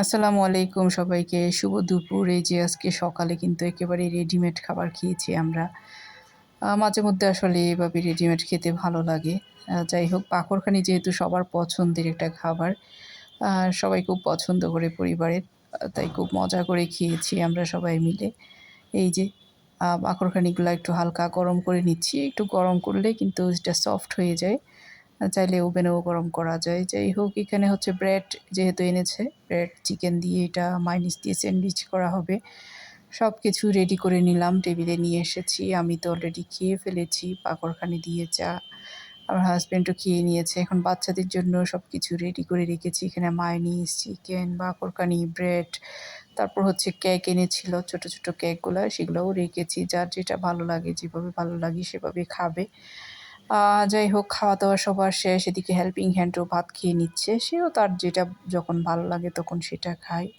আসসালামু আলাইকুম সবাইকে। শুভ দুপুর। এই যে আজকে সকালে কিন্তু একেবারে রেডিমেড খাবার খেয়েছি আমরা। মাঝেমধ্যে আসলে এভাবে রেডিমেড খেতে ভালো লাগে। যাই হোক পাকড়খানি যেহেতু সবার পছন্দের একটা খাবার, সবাই খুব পছন্দ করে পরিবারের। তাই খুব মজা করে খেয়েছি আমরা সবাই মিলে। এই যে মাখনখানিগুলা একটু হালকা গরম করে নিচ্ছি। একটু গরম করলে কিন্তু এটা সফট হয়ে যায়। চাইলে ওভেনেও গরম করা যায়। যাই হোক এখানে হচ্ছে ব্রেড যেহেতু এনেছে, ব্রেড চিকেন দিয়ে এটা মায়োনিজ দিয়ে স্যান্ডউইচ করা হবে। সবকিছু রেডি করে নিলাম, টেবিলে নিয়ে এসেছি। আমি তো অলরেডি খেয়ে ফেলেছি পাকড়খানি দিয়ে চা। আমার হাসব্যান্ডও খেয়ে নিয়েছে। এখন বাচ্চাদের জন্য সবকিছু রেডি করে রেখেছি। এখানে মায়োনিজ, চিকেন, পাকড়খানি, ব্রেড, তারপর হচ্ছে কেক এনেছিল ছোট, ছোট কেকগুলা সেগুলোও রেখেছি। যার যেটা ভালো লাগে, যেভাবে ভালো লাগে সেভাবে খাবে। যাই হোক খাওয়া-দাওয়া সবার শেষ। এদিকে হেল্পিং হ্যান্ডও ভাত খেয়ে নিচ্ছে। সেও তার যেটা যখন ভালো লাগে তখন সেটা খায়।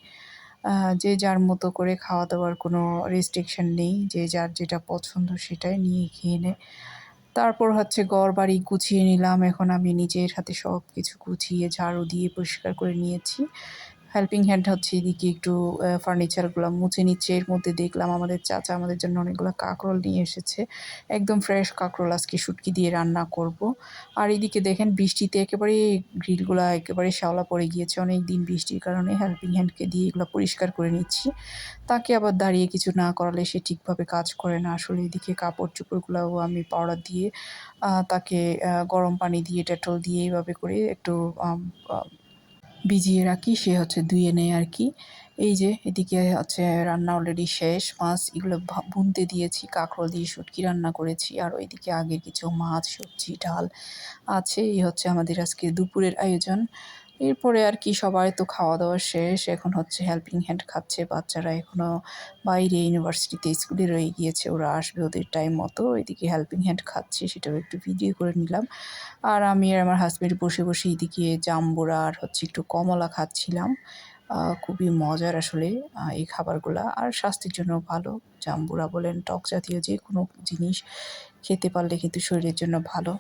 আ যে যার মতো করে খাওয়া-দাওয়ার কোনো রেস্ট্রিকশন নেই। যে যার যেটা পছন্দ সেটাই নিয়ে খেয়ে নেয়। তারপর হচ্ছে ঘরবাড়ি গুছিয়ে নিলাম। এখন আমি নিজের হাতে সবকিছু গুছিয়ে ঝাড়ু দিয়ে পরিষ্কার করে নিয়েছি। হেল্পিং হ্যান্ড হচ্ছে এদিকে একটু ফার্নিচারগুলা মুছে নিচ্ছে। এর মধ্যে দেখলাম আমাদের চাচা আমাদের জন্য অনেকগুলা কাঁকরোল নিয়ে এসেছে। একদম ফ্রেশ কাঁকরোল আজকে শুটকি দিয়ে রান্না করব। আর এদিকে দেখেন বৃষ্টিতে একেবারে গ্রিলগুলা একেবারে শ্যাওলা পড়ে গিয়েছে। অনেকদিন বৃষ্টির কারণে হেল্পিং হ্যান্ডকে দিয়ে এগুলা পরিষ্কার করে নিচ্ছি। তাকে আবার দাঁড়িয়ে কিছু না করালে সে ঠিকভাবে কাজ করে না। আসলে এদিকে কাপড়-চোপড়গুলাও আমি পাউডার দিয়ে তাকে গরম পানি দিয়ে ডেটল দিয়ে এভাবে করে একটু আম আ ভিজিয়ে রাখি, সে হচ্ছে ধুয়ে নেয় আরকি। এই যে এদিকে হচ্ছে রান্না অলরেডি শেষ। মাছ এগুলো ভুনতে দিয়েছি। কাঁকরোল দিয়ে শুটকি রান্না করেছি। আর ওইদিকে আগের কিছু মাছ, সবজি, ডাল আছে। এই হচ্ছে আমাদের আজকে দুপুরের আয়োজন। এরপরে আর কি সবার তো খাওয়া-দাওয়া শেষ। এখন হচ্ছে হেল্পিং হ্যান্ড খাচ্ছে। বাচ্চারা এখনো বাইরে ইউনিভার্সিটিতে স্কুলে রয়ে গিয়েছে। ওরা আসবে ওদের টাইম মতো। এদিকে হেল্পিং হ্যান্ড খাচ্ছে, সেটাও একটু ভিডিও করে নিলাম। আর আমি আর আমার হাসব্যান্ড বসে, বসে এদিকে জাম্বুরা আর হচ্ছে একটু কমলা খাচ্ছিলাম। খুবই মজার আসলে এই খাবারগুলা। আর স্বাস্থ্যের জন্যও ভালো। জাম্বুরা বলেন, টক জাতীয় যেকোনো জিনিস খেতে পারলে কিন্তু শরীরের জন্য ভালো।